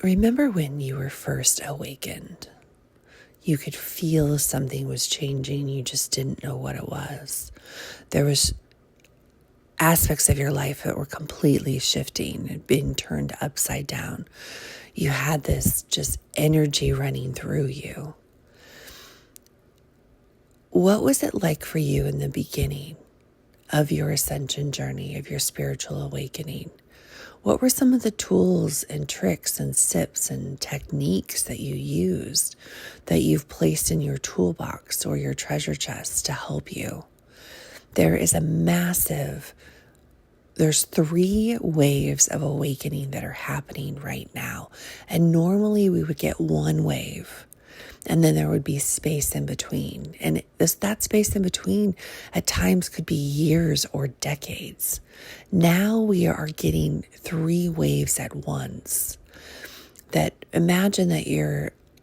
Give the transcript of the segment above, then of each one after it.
remember when you were first awakened? You could feel something was changing. You just didn't know what it was. There was aspects of your life that were completely shifting and being turned upside down. You had this just energy running through you. What was it like for you in the beginning of your ascension journey, of your spiritual awakening? What were some of the tools and tricks and tips and techniques that you used that you've placed in your toolbox or your treasure chest to help you? There's 3 waves of awakening that are happening right now. And normally we would get one wave, and then there would be space in between. And that space in between at times could be years or decades. Now we are getting 3 waves at once. That imagine that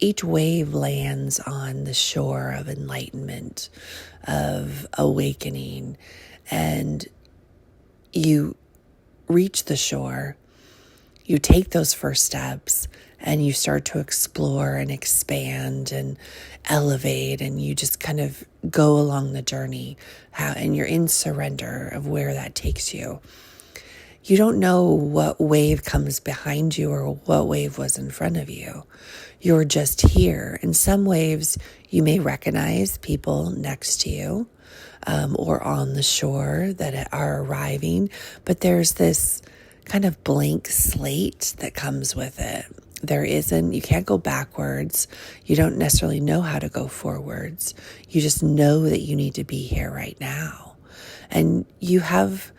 each wave lands on the shore of enlightenment, of awakening, and you reach the shore, you take those first steps, and you start to explore and expand and elevate, and you just kind of go along the journey, and you're in surrender of where that takes you. You don't know what wave comes behind you or what wave was in front of you. You're just here. In some waves, you may recognize people next to you or on the shore that are arriving, but there's this kind of blank slate that comes with it. You can't go backwards. You don't necessarily know how to go forwards. You just know that you need to be here right now. And you have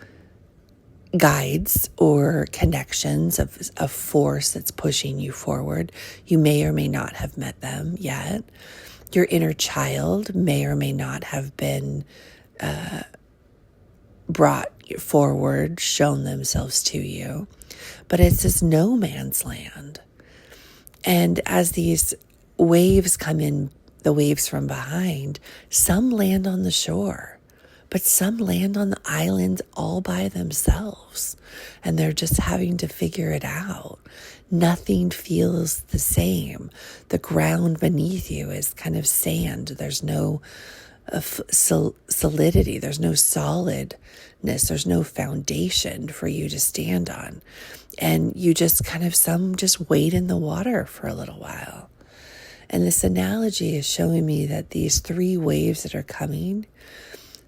guides or connections of force that's pushing you forward. You may or may not have met them yet. Your inner child may or may not have been brought forward, shown themselves to you. But it's this no man's land. And as these waves come in, the waves from behind, some land on the shore, but some land on the island all by themselves. And they're just having to figure it out. Nothing feels the same. The ground beneath you is kind of sand. There's no solidity. There's no solidness. There's no foundation for you to stand on. And you just some just wade in the water for a little while. And this analogy is showing me that these 3 waves that are coming,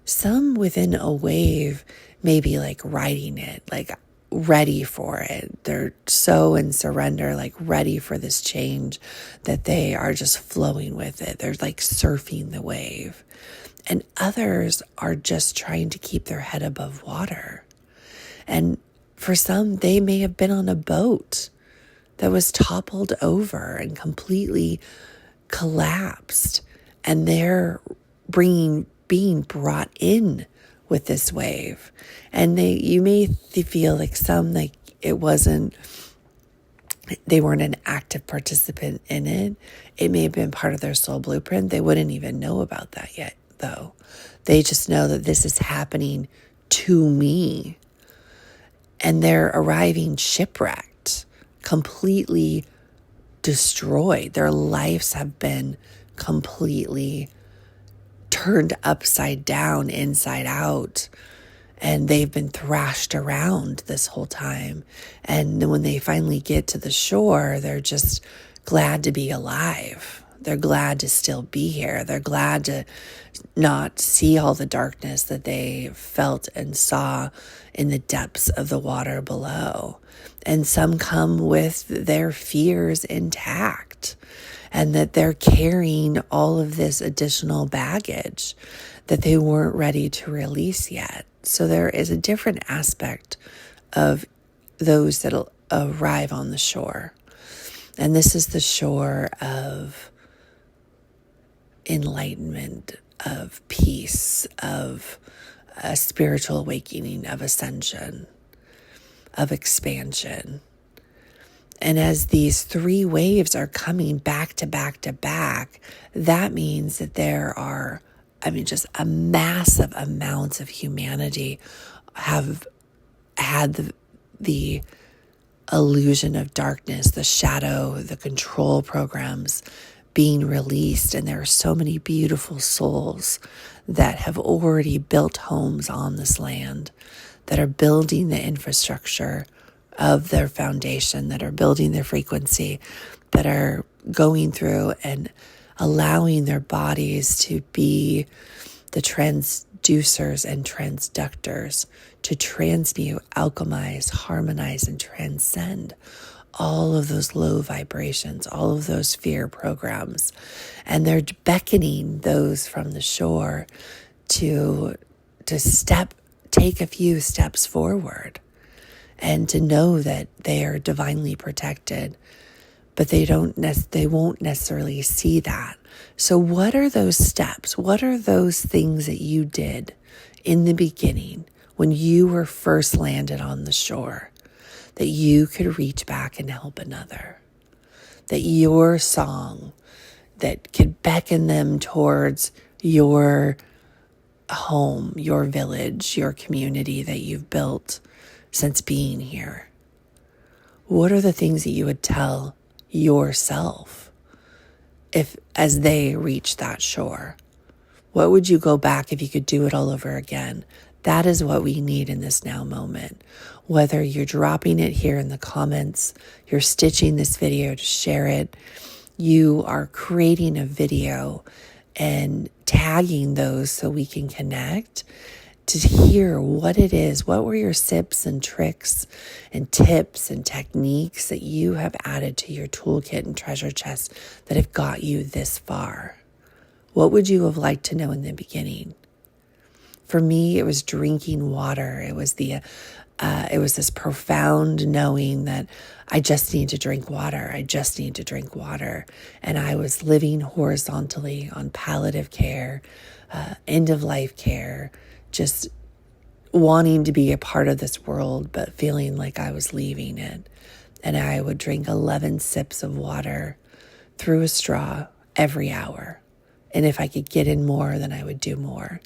some within a wave may be like riding it, like ready for it. They're so in surrender, like ready for this change that they are just flowing with it. They're like surfing the wave. And others are just trying to keep their head above water. And for some, they may have been on a boat that was toppled over and completely collapsed. And they're being brought in with this wave. And you may feel like they weren't an active participant in it. It may have been part of their soul blueprint. They wouldn't even know about that yet, though. They just know that this is happening to me. And they're arriving shipwrecked, completely destroyed. Their lives have been completely turned upside down, inside out. And they've been thrashed around this whole time. And then when they finally get to the shore, they're just glad to be alive. They're glad to still be here. They're glad to not see all the darkness that they felt and saw in the depths of the water below. And some come with their fears intact, and that they're carrying all of this additional baggage that they weren't ready to release yet. So there is a different aspect of those that'll arrive on the shore. And this is the shore of enlightenment, of peace, of a spiritual awakening, of ascension, of expansion. And as these 3 waves are coming back to back to back, that means that there are, just a massive amounts of humanity have had the illusion of darkness, the shadow, the control programs being released. And there are so many beautiful souls that have already built homes on this land, that are building the infrastructure of their foundation, that are building their frequency, that are going through and allowing their bodies to be the transducers and transductors to transmute, alchemize, harmonize, and transcend all of those low vibrations, all of those fear programs. And they're beckoning those from the shore to take a few steps forward and to know that they are divinely protected, but they won't necessarily see that. So what are those steps? What are those things that you did in the beginning when you were first landed on the shore that you could reach back and help another? That your song that could beckon them towards your home, your village, your community that you've built since being here. What are the things that you would tell yourself as they reach that shore? What would you go back if you could do it all over again? That is what we need in this now moment. Whether you're dropping it here in the comments, you're stitching this video to share it, you are creating a video and tagging those so we can connect to hear what it is. What were your tips and tricks and tips and techniques that you have added to your toolkit and treasure chest that have got you this far? What would you have liked to know in the beginning? For me, it was drinking water. It was this profound knowing that I just need to drink water. I just need to drink water. And I was living horizontally on palliative care, end of life care, just wanting to be a part of this world, but feeling like I was leaving it. And I would drink 11 sips of water through a straw every hour. And if I could get in more, then I would do more,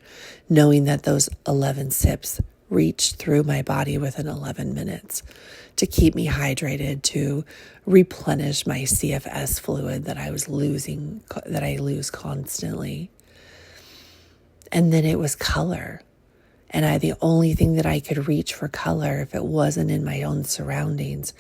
knowing that those 11 sips reached through my body within 11 minutes to keep me hydrated, to replenish my CFS fluid that I was losing, that I lose constantly. And then it was color. And the only thing that I could reach for color, if it wasn't in my own surroundings,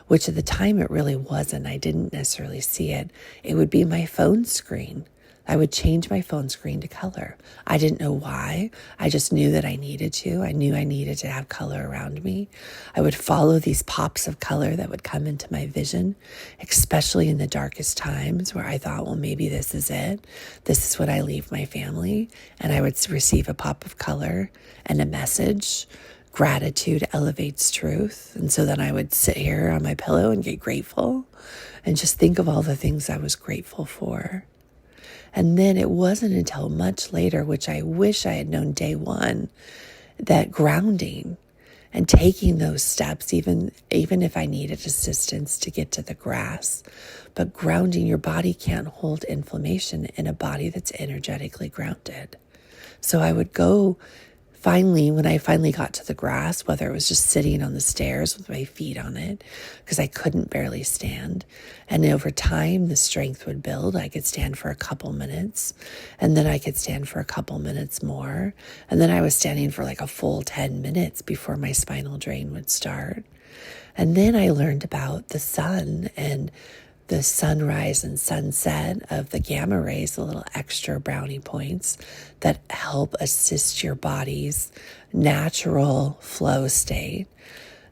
which at the time it really wasn't, I didn't necessarily see it, it would be my phone screen. I would change my phone screen to color. I didn't know why. I just knew that I needed to. I knew I needed to have color around me. I would follow these pops of color that would come into my vision, especially in the darkest times where I thought, well, maybe this is it. This is when I leave my family. And I would receive a pop of color and a message. Gratitude elevates truth. And so then I would sit here on my pillow and get grateful and just think of all the things I was grateful for. And then it wasn't until much later, which I wish I had known day one, that grounding and taking those steps, even if I needed assistance to get to the grass, but grounding, your body can't hold inflammation in a body that's energetically grounded. So I would go when I finally got to the grass, whether it was just sitting on the stairs with my feet on it, because I couldn't barely stand. And over time, the strength would build. I could stand for a couple minutes, and then I could stand for a couple minutes more. And then I was standing for like a full 10 minutes before my spinal drain would start. And then I learned about the sun and the sunrise and sunset of the gamma rays, the little extra brownie points that help assist your body's natural flow state.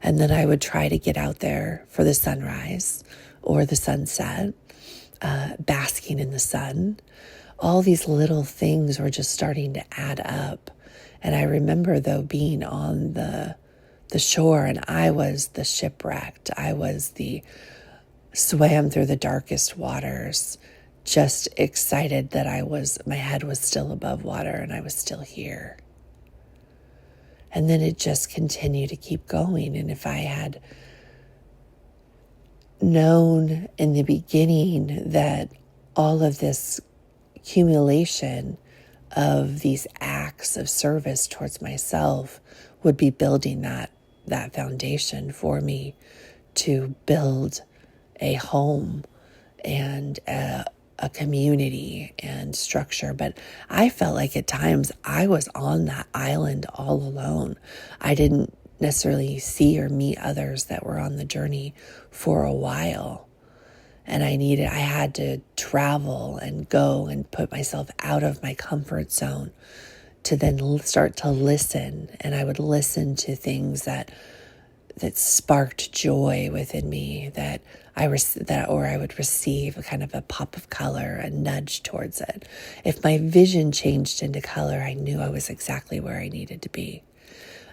And then I would try to get out there for the sunrise or the sunset, basking in the sun. All these little things were just starting to add up. And I remember, though, being on the shore, and I was the shipwrecked. I was the swam through the darkest waters, just excited that my head was still above water and I was still here. And then it just continued to keep going. And if I had known in the beginning that all of this accumulation of these acts of service towards myself would be building that foundation for me to build a home and a community and structure. But I felt like at times I was on that island all alone. I didn't necessarily see or meet others that were on the journey for a while. And I had to travel and go and put myself out of my comfort zone to then start to listen. And I would listen to things that sparked joy within me, or I would receive a kind of a pop of color, a nudge towards it. If my vision changed into color, I knew I was exactly where I needed to be.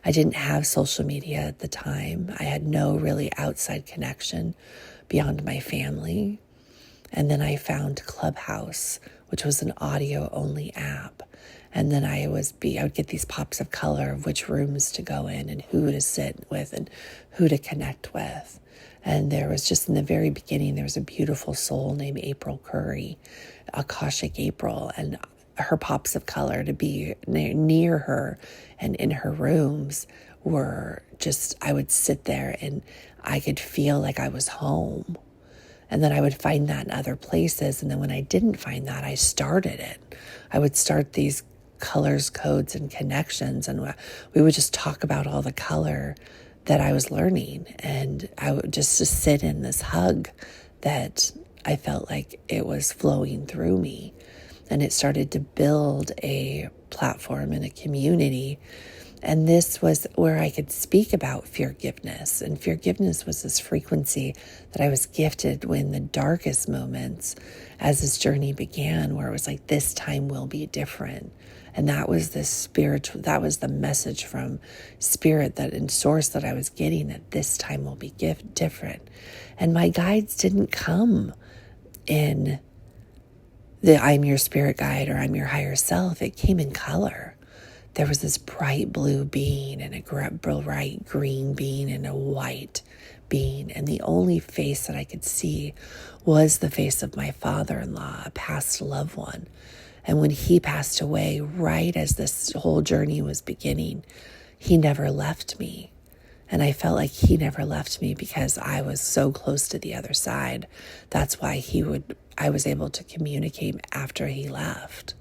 I didn't have social media at the time. I had no really outside connection beyond my family. And then I found Clubhouse, which was an audio-only app. And then I would get these pops of color of which rooms to go in and who to sit with and who to connect with. And there was just in the very beginning, there was a beautiful soul named April Curry, Akashic April, and her pops of color to be near her and in her rooms were just, I would sit there and I could feel like I was home. And then I would find that in other places. And then when I didn't find that, I started it. I would start these colors, codes, and connections. And we would just talk about all the color that I was learning. And I would just sit in this hug that I felt like it was flowing through me. And it started to build a platform and a community. And this was where I could speak about feargiveness. And feargiveness was this frequency that I was gifted when the darkest moments as this journey began, where it was like, this time will be different. And that was that was the message from spirit and source that I was getting, that this time will be different. And my guides didn't come in the I'm your spirit guide or I'm your higher self. It came in color. There was this bright blue being and a bright green being and a white being. And the only face that I could see was the face of my father-in-law, a past loved one. And when he passed away, right as this whole journey was beginning, he never left me. And I felt like he never left me because I was so close to the other side. That's why I was able to communicate after he left.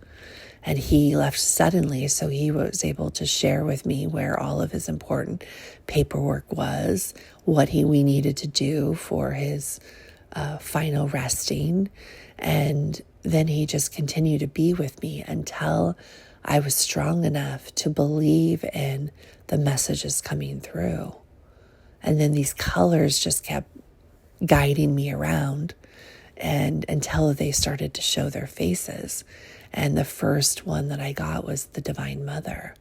And he left suddenly, so he was able to share with me where all of his important paperwork was, what we needed to do for his final resting. And then he just continued to be with me until I was strong enough to believe in the messages coming through. And then these colors just kept guiding me around and until they started to show their faces. And the first one that I got was the Divine Mother.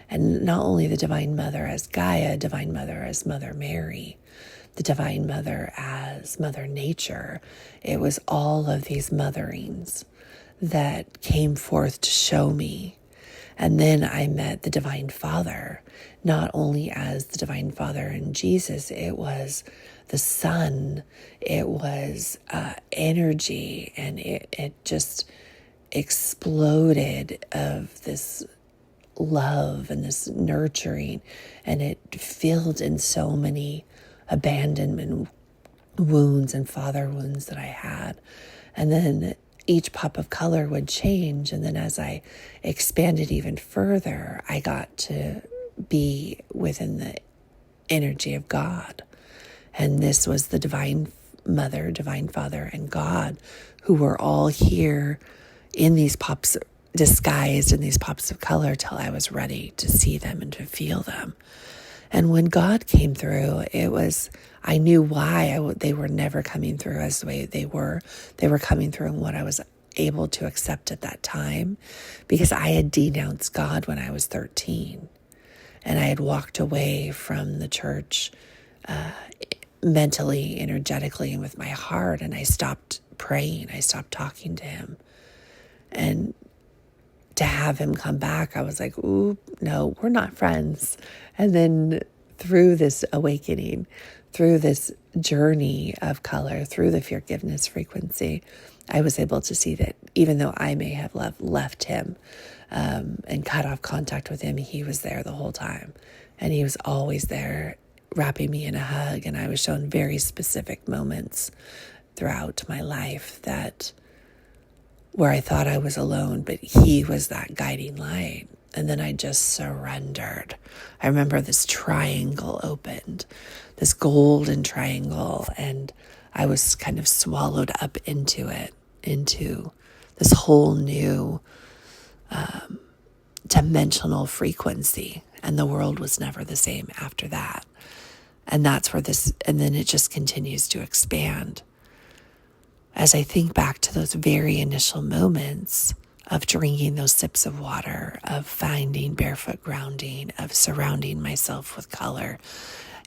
And not only the Divine Mother as Gaia, Divine Mother as Mother Mary, the Divine Mother as Mother Nature. It was all of these motherings that came forth to show me. And then I met the Divine Father, not only as the Divine Father in Jesus, it was the Sun, it was energy, and it just exploded of this love and this nurturing, and it filled in so many abandonment wounds and father wounds that I had. And then each pop of color would change, and then as I expanded even further, I got to be within the energy of God. And this was the Divine Mother, Divine Father, and God, who were all here in these pops, disguised in these pops of color till I was ready to see them and to feel them. And when God came through, I knew why they were never coming through as the way they were. They were coming through in what I was able to accept at that time, because I had denounced God when I was 13. And I had walked away from the church mentally, energetically, and with my heart. And I stopped praying. I stopped talking to him. And to have him come back, I was like, ooh, no, we're not friends. And then through this awakening, through this journey of color, through the feargiveness frequency, I was able to see that even though I may have left him and cut off contact with him, he was there the whole time. And he was always there wrapping me in a hug, and I was shown very specific moments throughout my life that where I thought I was alone, but he was that guiding light. And then I just surrendered. I remember this triangle opened, this golden triangle, and I was kind of swallowed up into it, into this whole new dimensional frequency. And the world was never the same after that. And that's where and then it just continues to expand. As I think back to those very initial moments of drinking those sips of water, of finding barefoot grounding, of surrounding myself with color,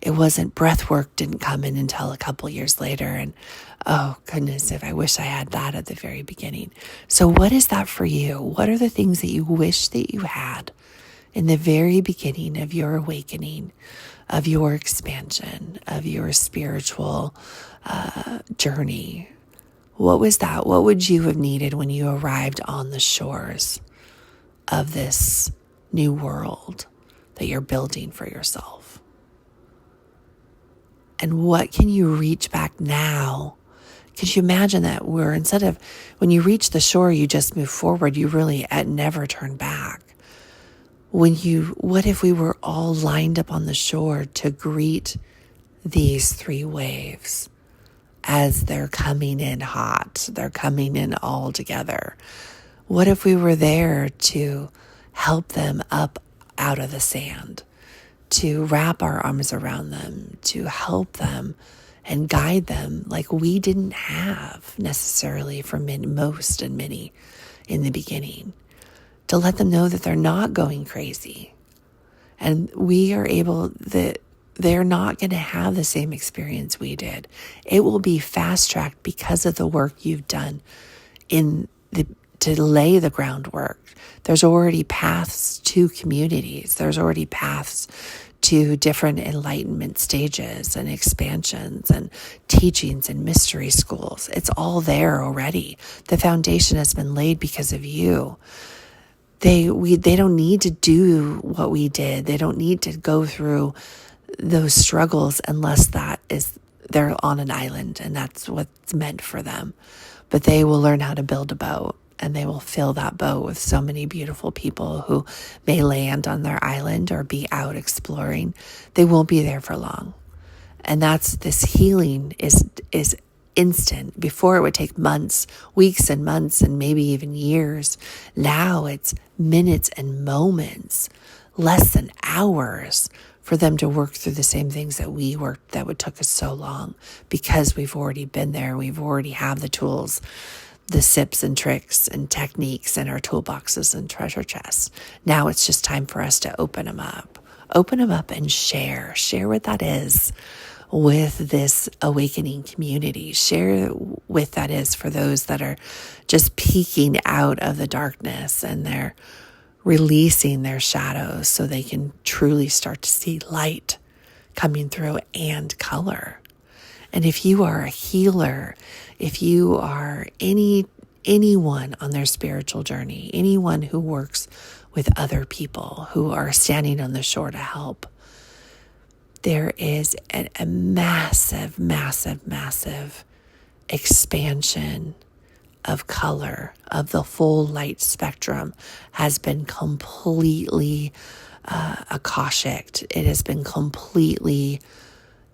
it wasn't, breath work didn't come in until a couple years later. And oh goodness, if I wish I had that at the very beginning. So what is that for you? What are the things that you wish that you had in the very beginning of your awakening, of your expansion, of your spiritual journey? What was that? What would you have needed when you arrived on the shores of this new world that you're building for yourself? And what can you reach back now? Could you imagine that instead of, when you reach the shore, you just move forward, you really never turn back. What if we were all lined up on the shore to greet these three waves as they're coming in hot, they're coming in all together? What if we were there to help them up out of the sand, to wrap our arms around them, to help them and guide them like we didn't have necessarily for most and many in the beginning, to let them know that they're not going crazy. And they're not going to have the same experience we did. It will be fast-tracked because of the work you've done to lay the groundwork. There's already paths to communities. There's already paths to different enlightenment stages and expansions and teachings and mystery schools. It's all there already. The foundation has been laid because of you. They don't need to do what we did. They don't need to go through those struggles unless they're on an island and that's what's meant for them. But they will learn how to build a boat, and they will fill that boat with so many beautiful people who may land on their island or be out exploring. They won't be there for long. And this healing is instant. Before it would take months, weeks and months, and maybe even years. Now it's minutes and moments, less than hours, for them to work through the same things that we worked that would took us so long, because we've already been there. We've already have the tools, the sips and tricks and techniques in our toolboxes and treasure chests. Now it's just time for us to open them up and share what that is with this awakening community. Share what that is for those that are just peeking out of the darkness and they're releasing their shadows so they can truly start to see light coming through and color. And if you are a healer, if you are anyone on their spiritual journey, anyone who works with other people who are standing on the shore to help, there is a massive, massive, massive expansion of color, of the full light spectrum has been completely akashic. It has been completely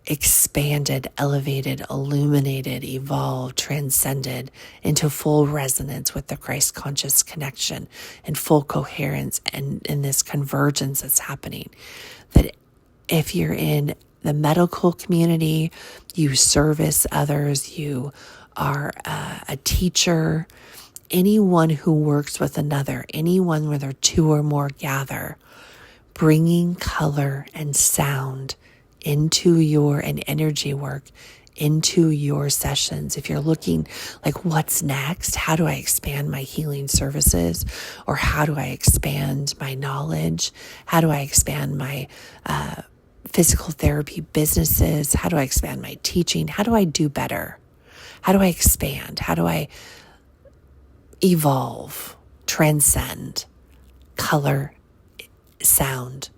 expanded, elevated, illuminated, evolved, transcended into full resonance with the Christ conscious connection and full coherence and in this convergence that's happening. That if you're in the medical community, you service others, you are a teacher, anyone who works with another, anyone where there are two or more gather, bringing color and sound into and energy work into your sessions. If you're looking like, what's next? How do I expand my healing services? Or how do I expand my knowledge? How do I expand my physical therapy businesses? How do I expand my teaching? How do I do better? How do I expand? How do I evolve, transcend color, sound,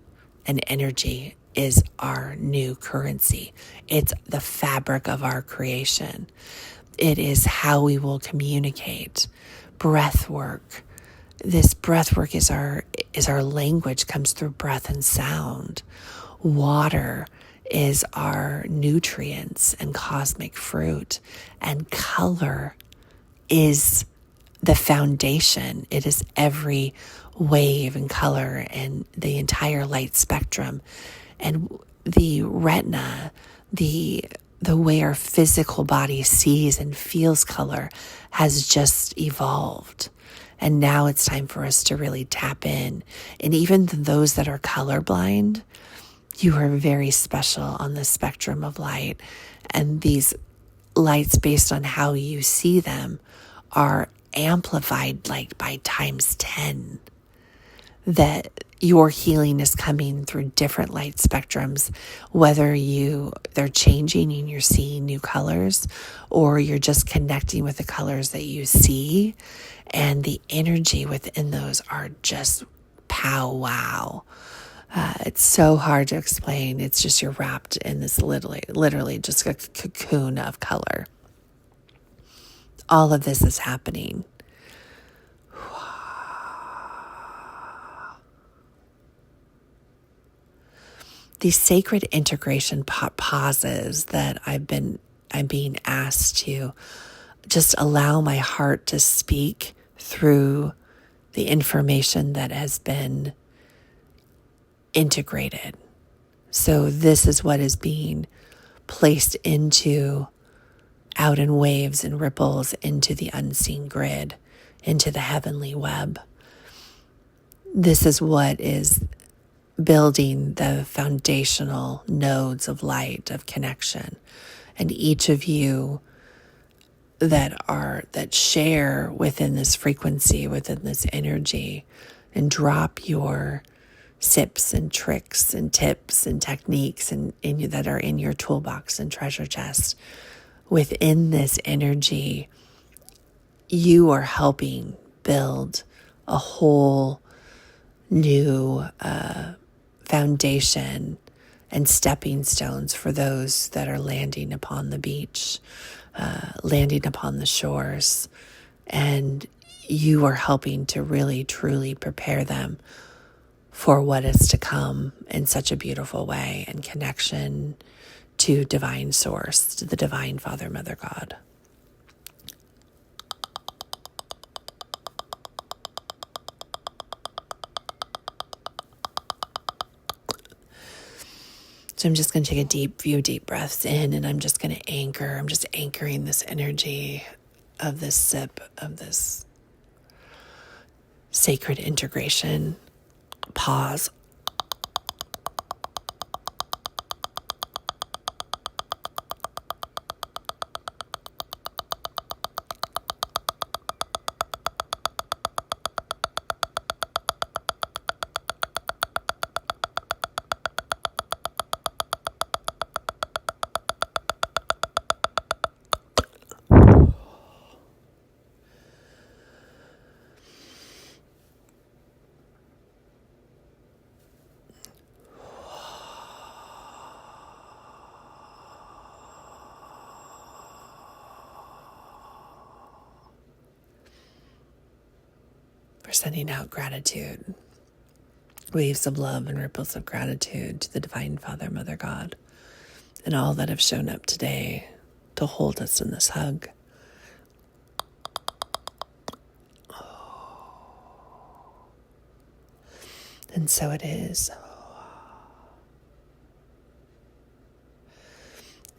and energy is our new currency. It's the fabric of our creation. It is how we will communicate. Breath work. This breath work is our language, comes through breath and sound. Water is our nutrients and cosmic fruit. And color is the foundation. It is every wave and color and the entire light spectrum. And the retina, the way our physical body sees and feels color has just evolved. And now it's time for us to really tap in. And even those that are colorblind, you are very special on the spectrum of light. And these lights, based on how you see them, are amplified like by times 10. That your healing is coming through different light spectrums, whether they're changing and you're seeing new colors, or you're just connecting with the colors that you see, and the energy within those are just pow-wow. It's so hard to explain. It's just you're wrapped in this literally just a cocoon of color. All of this is happening. These sacred integration pauses that I'm being asked to just allow my heart to speak through the information that has been integrated. So this is what is being placed out in waves and ripples into the unseen grid, into the heavenly web. This is what is building the foundational nodes of light, of connection. And each of you that share within this frequency, within this energy, and drop your sips and tricks and tips and techniques that are in your toolbox and treasure chest. Within this energy, you are helping build a whole new foundation and stepping stones for those that are landing upon the beach, landing upon the shores. And you are helping to really, truly prepare them for what is to come in such a beautiful way, and connection to divine source, to the divine Father, Mother, God. So I'm just going to take a few deep breaths in, and I'm just going to anchor. I'm just anchoring this energy of this sip, of this sacred integration. Pause. We're sending out gratitude, waves of love and ripples of gratitude to the divine Father, Mother, God, and all that have shown up today to hold us in this hug. And so it is.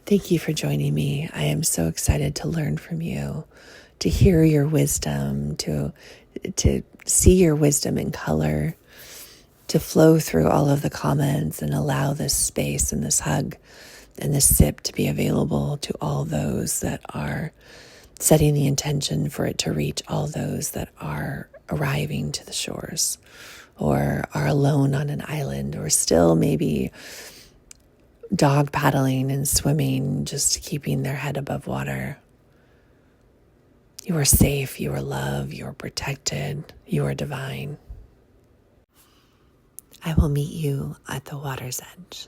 Thank you for joining me. I am so excited to learn from you, to hear your wisdom, to see your wisdom in color, to flow through all of the comments and allow this space and this hug and this sip to be available to all those that are setting the intention for it to reach all those that are arriving to the shores, or are alone on an island, or still maybe dog paddling and swimming, just keeping their head above water. You are safe, you are loved, you are protected, you are divine. I will meet you at the water's edge.